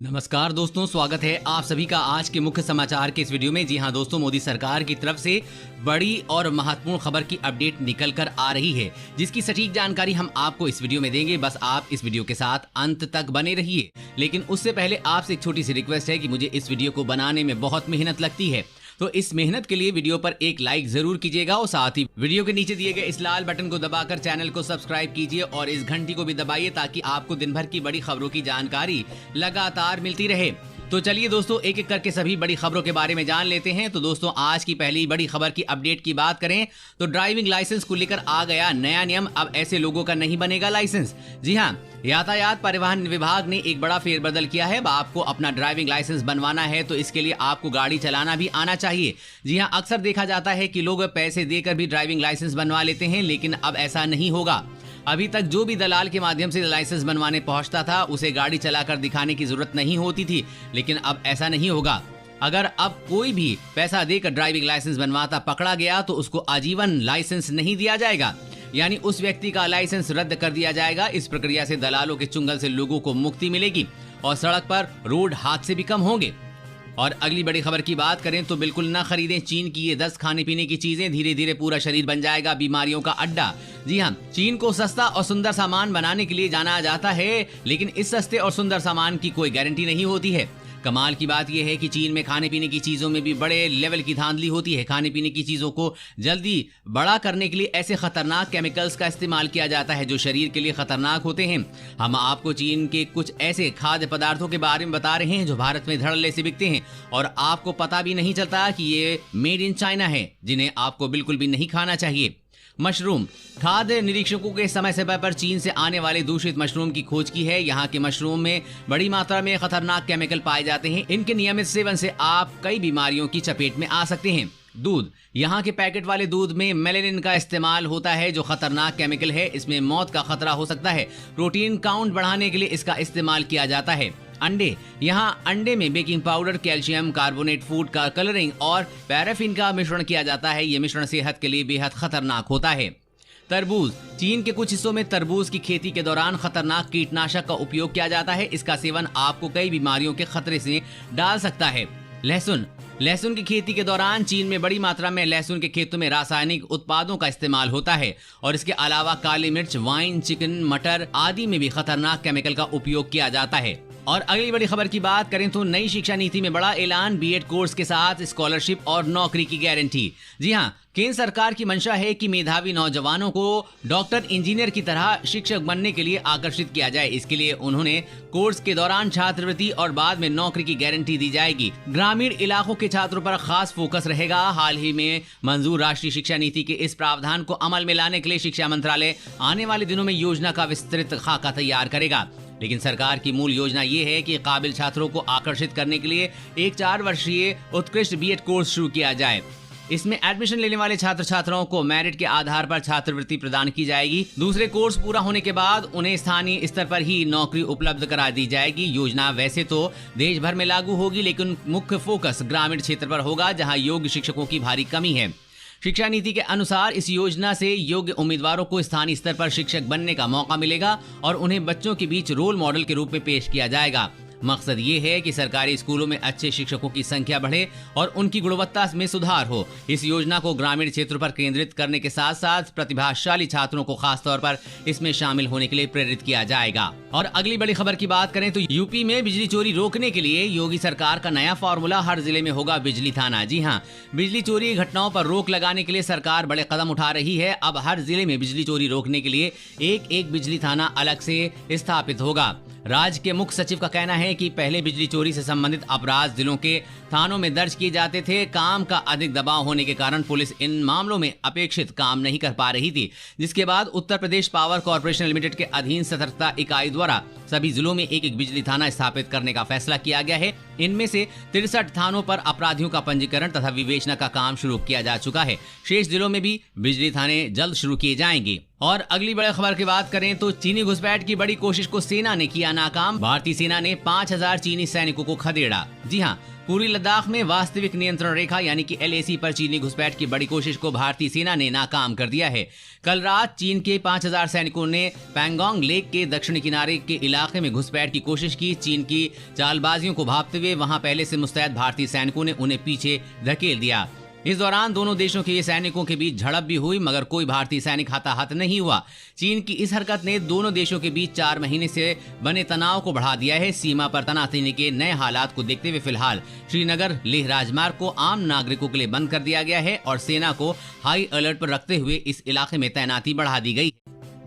नमस्कार दोस्तों, स्वागत है आप सभी का आज के मुख्य समाचार के इस वीडियो में। जी हां दोस्तों, मोदी सरकार की तरफ से बड़ी और महत्वपूर्ण खबर की अपडेट निकल कर आ रही है, जिसकी सटीक जानकारी हम आपको इस वीडियो में देंगे। बस आप इस वीडियो के साथ अंत तक बने रहिए। लेकिन उससे पहले आपसे एक छोटी सी रिक्वेस्ट है कि मुझे इस वीडियो को बनाने में बहुत मेहनत लगती है, तो इस मेहनत के लिए वीडियो पर एक लाइक जरूर कीजिएगा और साथ ही वीडियो के नीचे दिए गए इस लाल बटन को दबाकर चैनल को सब्सक्राइब कीजिए और इस घंटी को भी दबाइए ताकि आपको दिन भर की बड़ी खबरों की जानकारी लगातार मिलती रहे। तो चलिए दोस्तों, एक एक करके सभी बड़ी खबरों के बारे में जान लेते हैं। तो दोस्तों, आज की पहली बड़ी खबर की अपडेट की बात करें तो ड्राइविंग लाइसेंस को लेकर आ गया नया नियम। अब ऐसे लोगों का नहीं बनेगा लाइसेंस। जी हां, यातायात परिवहन विभाग ने एक बड़ा फेरबदल किया है। अब आपको अपना ड्राइविंग लाइसेंस बनवाना है तो इसके लिए आपको गाड़ी चलाना भी आना चाहिए। जी हां, अक्सर देखा जाता है कि लोग पैसे देकर भी ड्राइविंग लाइसेंस बनवा लेते हैं, लेकिन अब ऐसा नहीं होगा। अभी तक जो भी दलाल के माध्यम से लाइसेंस बनवाने पहुंचता था, उसे गाड़ी चलाकर दिखाने की जरूरत नहीं होती थी, लेकिन अब ऐसा नहीं होगा। अगर अब कोई भी पैसा देकर ड्राइविंग लाइसेंस बनवाता पकड़ा गया तो उसको आजीवन लाइसेंस नहीं दिया जाएगा, यानी उस व्यक्ति का लाइसेंस रद्द कर दिया जाएगा। इस प्रक्रिया से दलालों के चुंगल से लोगों को मुक्ति मिलेगी और सड़क पर रोड हादसे भी कम होंगे। और अगली बड़ी खबर की बात करें तो बिल्कुल ना खरीदें चीन की ये 10 खाने पीने की चीजें। धीरे धीरे पूरा शरीर बन जाएगा बीमारियों का अड्डा। जी हाँ, चीन को सस्ता और सुंदर सामान बनाने के लिए जाना जाता है, लेकिन इस सस्ते और सुंदर सामान की कोई गारंटी नहीं होती है। कमाल की बात यह है कि चीन में खाने पीने की चीजों में भी बड़े लेवल की धांधली होती है। खाने पीने की चीजों को जल्दी बड़ा करने के लिए ऐसे खतरनाक केमिकल्स का इस्तेमाल किया जाता है जो शरीर के लिए खतरनाक होते हैं। हम आपको चीन के कुछ ऐसे खाद्य पदार्थों के बारे में बता रहे हैं जो भारत में धड़ल्ले से बिकते हैं और आपको पता भी नहीं चलता कि ये मेड इन चाइना है, जिन्हें आपको बिल्कुल भी नहीं खाना चाहिए। मशरूम, खाद्य निरीक्षकों के समय समय पर चीन से आने वाले दूषित मशरूम की खोज की है। यहाँ के मशरूम में बड़ी मात्रा में खतरनाक केमिकल पाए जाते हैं। इनके नियमित सेवन से आप कई बीमारियों की चपेट में आ सकते हैं। दूध, यहाँ के पैकेट वाले दूध में मेलेनिन का इस्तेमाल होता है जो खतरनाक केमिकल है। इसमें मौत का खतरा हो सकता है। प्रोटीन काउंट बढ़ाने के लिए इसका इस्तेमाल किया जाता है। अंडे, यहाँ अंडे में baking powder, calcium carbonate, food का कलरिंग और पैराफिन का मिश्रण किया जाता है। ये मिश्रण सेहत के लिए बेहद खतरनाक होता है। तरबूज, चीन के कुछ हिस्सों में तरबूज की खेती के दौरान खतरनाक कीटनाशक का उपयोग किया जाता है। इसका सेवन आपको कई बीमारियों के खतरे से डाल सकता है। लहसुन, लहसुन की खेती के दौरान चीन में बड़ी मात्रा में लहसुन के खेतों में रासायनिक उत्पादों का इस्तेमाल होता है और इसके अलावा काली मिर्च, वाइन, चिकन, मटर आदि में भी खतरनाक केमिकल का उपयोग किया जाता है। और अगली बड़ी खबर की बात करें तो नई शिक्षा नीति में बड़ा ऐलान। बीएड कोर्स के साथ स्कॉलरशिप और नौकरी की गारंटी। जी हां, केंद्र सरकार की मंशा है कि मेधावी नौजवानों को डॉक्टर, इंजीनियर की तरह शिक्षक बनने के लिए आकर्षित किया जाए। इसके लिए उन्होंने कोर्स के दौरान छात्रवृत्ति और बाद में नौकरी की गारंटी दी जाएगी। ग्रामीण इलाकों के छात्रों पर खास फोकस रहेगा। हाल ही में मंजूर राष्ट्रीय शिक्षा नीति के इस प्रावधान को अमल में लाने के लिए शिक्षा मंत्रालय आने वाले दिनों में योजना का विस्तृत खाका तैयार करेगा। लेकिन सरकार की मूल योजना ये है कि काबिल छात्रों को आकर्षित करने के लिए एक 4 वर्षीय उत्कृष्ट बीएड कोर्स शुरू किया जाए। इसमें एडमिशन लेने वाले छात्र छात्राओं को मेरिट के आधार पर छात्रवृत्ति प्रदान की जाएगी। दूसरे कोर्स पूरा होने के बाद उन्हें स्थानीय स्तर पर ही नौकरी उपलब्ध करा दी जाएगी। योजना वैसे तो देश भर में लागू होगी, लेकिन मुख्य फोकस ग्रामीण क्षेत्र पर होगा जहां योग्य शिक्षकों की भारी कमी है। शिक्षा नीति के अनुसार इस योजना से योग्य उम्मीदवारों को स्थानीय स्तर पर शिक्षक बनने का मौका मिलेगा और उन्हें बच्चों के बीच रोल मॉडल के रूप में पेश किया जाएगा। मकसद ये है कि सरकारी स्कूलों में अच्छे शिक्षकों की संख्या बढ़े और उनकी गुणवत्ता में सुधार हो। इस योजना को ग्रामीण क्षेत्रों पर केंद्रित करने के साथ साथ प्रतिभाशाली छात्रों को खास तौर पर इसमें शामिल होने के लिए प्रेरित किया जाएगा। और अगली बड़ी खबर की बात करें तो यूपी में बिजली चोरी रोकने के लिए योगी सरकार का नया फॉर्मूला। हर जिले में होगा बिजली थाना। जी हाँ, बिजली चोरी घटनाओं पर रोक लगाने के लिए सरकार बड़े कदम उठा रही है। अब हर जिले में बिजली चोरी रोकने के लिए एक बिजली थाना अलग से स्थापित होगा। राज्य के मुख्य सचिव का कहना है कि पहले बिजली चोरी से संबंधित अपराध जिलों के थानों में दर्ज किए जाते थे। काम का अधिक दबाव होने के कारण पुलिस इन मामलों में अपेक्षित काम नहीं कर पा रही थी, जिसके बाद Uttar Pradesh power corporation limited के अधीन सतर्कता इकाई द्वारा सभी जिलों में एक बिजली थाना स्थापित करने का फैसला किया गया है। इनमें से 63 थानों पर अपराधियों का पंजीकरण तथा विवेचना का काम शुरू किया जा चुका है। शेष जिलों में भी बिजली थाने जल्द शुरू किए जाएंगे। और अगली बड़ी खबर की बात करें तो चीनी घुसपैठ की बड़ी कोशिश को सेना ने किया नाकाम। भारतीय सेना ने 5000 चीनी सैनिकों को खदेड़ा। जी हाँ, पूर्वी लद्दाख में वास्तविक नियंत्रण रेखा यानी कि LAC पर चीनी घुसपैठ की बड़ी कोशिश को भारतीय सेना ने नाकाम कर दिया है। कल रात चीन के 5000 सैनिकों ने पैंगोंग लेक के दक्षिणी किनारे के इलाके में घुसपैठ की कोशिश की। चीन की चालबाजियों को भांपते हुए वहां पहले से मुस्तैद भारतीय सैनिकों ने उन्हें पीछे धकेल दिया। इस दौरान दोनों देशों के सैनिकों के बीच झड़प भी हुई, मगर कोई भारतीय सैनिक हताहत नहीं हुआ। चीन की इस हरकत ने दोनों देशों के बीच 4 महीने से बने तनाव को बढ़ा दिया है। सीमा पर तैनाती के नए हालात को देखते हुए फिलहाल श्रीनगर लेह राजमार्ग को आम नागरिकों के लिए बंद कर दिया गया है और सेना को हाई अलर्ट पर रखते हुए इस इलाके में तैनाती बढ़ा दी गई।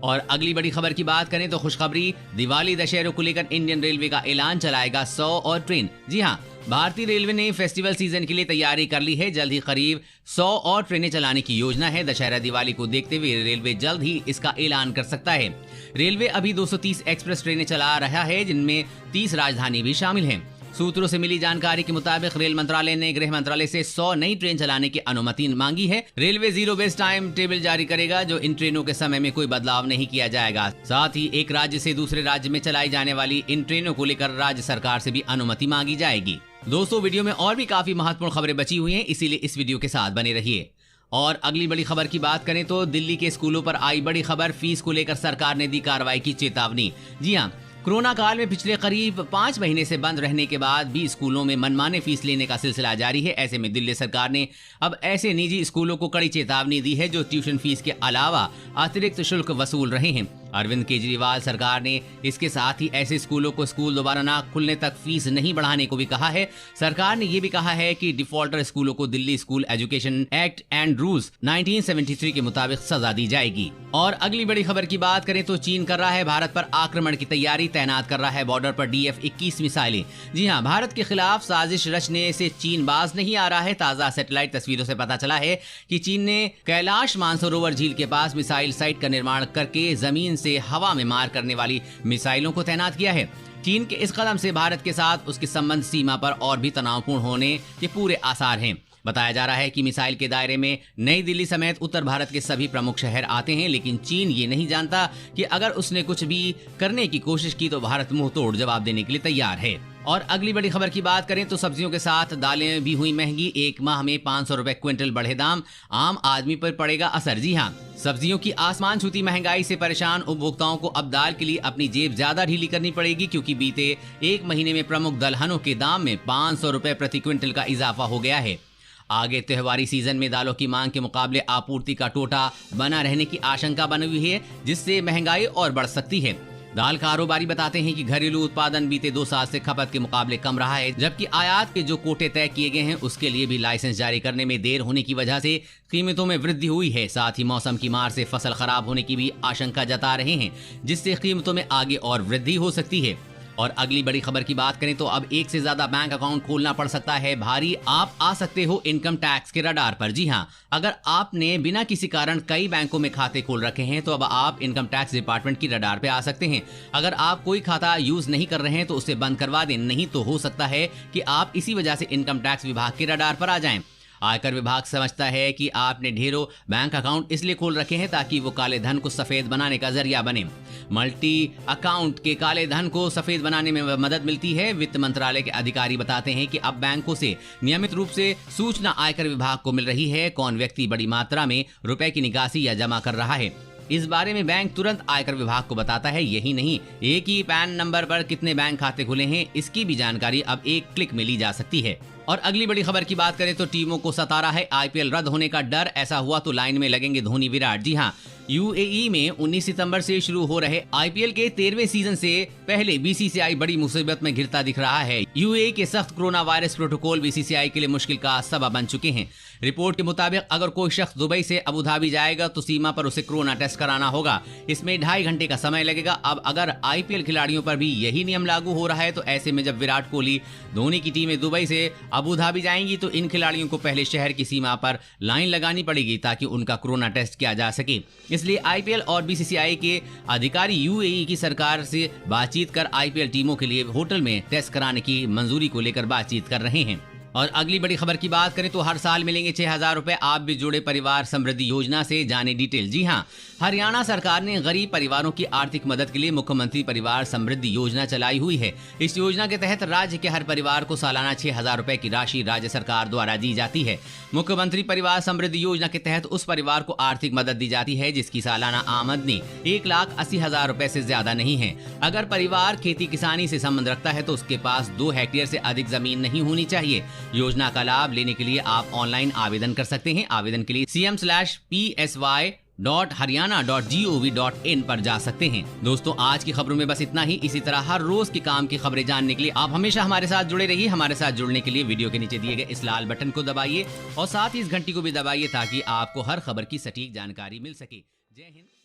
और अगली बड़ी खबर की बात करें तो खुशखबरी, दिवाली दशहरे को लेकर इंडियन रेलवे का ऐलान, चलाएगा 100 और ट्रेन। जी हाँ, भारतीय रेलवे ने फेस्टिवल सीजन के लिए तैयारी कर ली है। जल्द ही करीब 100 और ट्रेनें चलाने की योजना है। दशहरा दिवाली को देखते हुए रेलवे जल्द ही इसका ऐलान कर सकता है। रेलवे अभी 230 एक्सप्रेस ट्रेनें चला रहा है, जिनमें 30 राजधानी भी शामिल हैं। सूत्रों से मिली जानकारी के मुताबिक रेल मंत्रालय ने गृह मंत्रालय से 100 नई ट्रेन चलाने की अनुमति मांगी है। Railway zero base time table जारी करेगा, जो इन ट्रेनों के समय में कोई बदलाव नहीं किया जाएगा। साथ ही एक राज्य से दूसरे राज्य में चलाई जाने वाली इन ट्रेनों को लेकर राज्य सरकार से भी अनुमति मांगी जाएगी। दोस्तों, वीडियो में और भी काफी महत्वपूर्ण खबरें बची हुई हैं, इसीलिए इस वीडियो के साथ बने रहिए। और अगली बड़ी खबर की बात करें तो दिल्ली के स्कूलों पर आई बड़ी खबर, फीस को लेकर सरकार ने दी कार्रवाई की चेतावनी। जी हाँ, कोरोना काल में पिछले करीब 5 महीने से बंद रहने के बाद भी स्कूलों में मनमाने फीस लेने का सिलसिला जारी है। ऐसे में दिल्ली सरकार ने अब ऐसे निजी स्कूलों को कड़ी चेतावनी दी है जो ट्यूशन फीस के अलावा अतिरिक्त शुल्क वसूल रहे हैं। अरविंद केजरीवाल सरकार ने इसके साथ ही ऐसे स्कूलों को स्कूल दोबारा ना खुलने तक फीस नहीं बढ़ाने को भी कहा है। सरकार ने यह भी कहा है कि डिफॉल्टर स्कूलों को Delhi school education act and rules 1973 के मुताबिक सजा दी जाएगी। और अगली बड़ी खबर की बात करें तो चीन कर रहा है भारत पर आक्रमण की तैयारी, तैनात कर रहा है बॉर्डर पर DF-21 मिसाइलें। जी हां, भारत के खिलाफ साजिश रचने से चीन बाज नहीं आ रहा है। ताजा सैटेलाइट तस्वीरों से पता चला है कि चीन ने कैलाश मानसरोवर झील के पास मिसाइल साइट का निर्माण करके जमीन से हवा में मार करने वाली मिसाइलों को तैनात किया है। चीन के इस कदम से भारत के साथ उसके संबंध सीमा पर और भी तनावपूर्ण होने के पूरे आसार हैं। बताया जा रहा है कि मिसाइल के दायरे में नई दिल्ली समेत उत्तर भारत के सभी प्रमुख शहर आते हैं, लेकिन चीन ये नहीं जानता कि अगर उसने कुछ भी करने की कोशिश की तो भारत मुंह तोड़ जवाब देने के लिए तैयार है। और अगली बड़ी खबर की बात करें तो सब्जियों के साथ दालें भी हुई महंगी, एक माह में 500 रुपए क्विंटल बढ़े दाम, आम आदमी पर पड़ेगा असर। जी हाँ, सब्जियों की आसमान छूती महंगाई से परेशान उपभोक्ताओं को अब दाल के लिए अपनी जेब ज्यादा ढीली करनी पड़ेगी, क्योंकि बीते एक महीने में प्रमुख दलहनों के दाम में 500 रुपए प्रति क्विंटल का इजाफा हो गया है। आगे त्योहारी सीजन में दालों की मांग के मुकाबले आपूर्ति का टोटा बना रहने की आशंका बनी हुई है, जिससे महंगाई और बढ़ सकती है। दाल कारोबारी बताते हैं कि घरेलू उत्पादन बीते 2 साल से खपत के मुकाबले कम रहा है, जबकि आयात के जो कोटे तय किए गए हैं उसके लिए भी लाइसेंस जारी करने में देर होने की वजह से कीमतों में वृद्धि हुई है। साथ ही मौसम की मार से फसल खराब होने की भी आशंका जता रहे हैं, जिससे कीमतों में आगे और वृद्धि हो सकती है। और अगली बड़ी खबर की बात करें तो अब एक से ज्यादा बैंक अकाउंट खोलना पड़ सकता है भारी, आप आ सकते हो इनकम टैक्स के रडार पर। जी हां, अगर आपने बिना किसी कारण कई बैंकों में खाते खोल रखे हैं तो अब आप इनकम टैक्स डिपार्टमेंट की रडार पे आ सकते हैं। अगर आप कोई खाता यूज नहीं कर रहे हैं तो उसे बंद करवा दें, नहीं तो हो सकता है कि आप इसी वजह से इनकम टैक्स विभाग के रडार पर आ जाएं। आयकर विभाग समझता है कि आपने ढेरों बैंक अकाउंट इसलिए खोल रखे हैं ताकि वो काले धन को सफेद बनाने का जरिया बने। मल्टी अकाउंट के काले धन को सफेद बनाने में मदद मिलती है। वित्त मंत्रालय के अधिकारी बताते हैं कि अब बैंकों से नियमित रूप से सूचना आयकर विभाग को मिल रही है, कौन व्यक्ति बड़ी मात्रा में रुपए की निकासी या जमा कर रहा है। इस बारे में बैंक तुरंत आयकर विभाग को बताता है। यही नहीं, एक ही पैन नंबर पर कितने बैंक खाते खुले हैं इसकी भी जानकारी अब एक क्लिक में ली जा सकती है। और अगली बड़ी खबर की बात करें तो टीमों को सता रहा है IPL रद्द होने का डर, ऐसा हुआ तो लाइन में लगेंगे धोनी विराट। जी हाँ, UAE में 19 सितंबर से शुरू हो रहे IPL के 13वें सीजन से पहले BCCI बड़ी मुसीबत में घिरता दिख रहा है। UAE के सख्त कोरोना वायरस प्रोटोकॉल BCCI के लिए मुश्किल का सबब बन चुके हैं। रिपोर्ट के मुताबिक अगर कोई शख्स दुबई से अबू धाबी जाएगा तो सीमा पर उसे कोरोना टेस्ट कराना होगा। इसमें 2.5 घंटे का समय लगेगा। अब अगर IPL खिलाड़ियों पर भी यही नियम लागू हो रहा है तो ऐसे में जब विराट कोहली, धोनी की टीमें दुबई से अबू धाबी जाएंगी तो इन खिलाड़ियों को पहले शहर की सीमा पर लाइन लगानी पड़ेगी ताकि उनका कोरोना टेस्ट किया जा सके। इसलिए IPL और BCCI के अधिकारी UAE की सरकार से बातचीत कर IPL टीमों के लिए होटल में टेस्ट कराने की मंजूरी को लेकर बातचीत कर रहे हैं। और अगली बड़ी खबर की बात करें तो हर साल मिलेंगे 6,000 रुपए, आप भी जुड़े परिवार समृद्धि योजना से, जाने डिटेल। जी हाँ, हरियाणा सरकार ने गरीब परिवारों की आर्थिक मदद के लिए मुख्यमंत्री परिवार समृद्धि योजना चलाई हुई है। इस योजना के तहत राज्य के हर परिवार को सालाना 6,000 रुपए की राशि राज्य सरकार द्वारा दी जाती है। मुख्यमंत्री परिवार समृद्धि योजना के तहत उस परिवार को आर्थिक मदद दी जाती है जिसकी सालाना आमदनी 1,80,000 रुपए से ज्यादा नहीं है। अगर परिवार खेती किसानी से संबंध रखता है तो उसके पास 2 हेक्टेयर से अधिक जमीन नहीं होनी चाहिए। योजना का लाभ लेने के लिए आप ऑनलाइन आवेदन कर सकते हैं। आवेदन के लिए cm/psy.haryana.gov.in पर जा सकते हैं। दोस्तों, आज की खबरों में बस इतना ही। इसी तरह हर रोज के काम की खबरें जानने के लिए आप हमेशा हमारे साथ जुड़े रहिए। हमारे साथ जुड़ने के लिए वीडियो के नीचे दिए गए इस लाल बटन को दबाइए और साथ ही इस घंटी को भी दबाइए ताकि आपको हर खबर की सटीक जानकारी मिल सके। जय हिंद।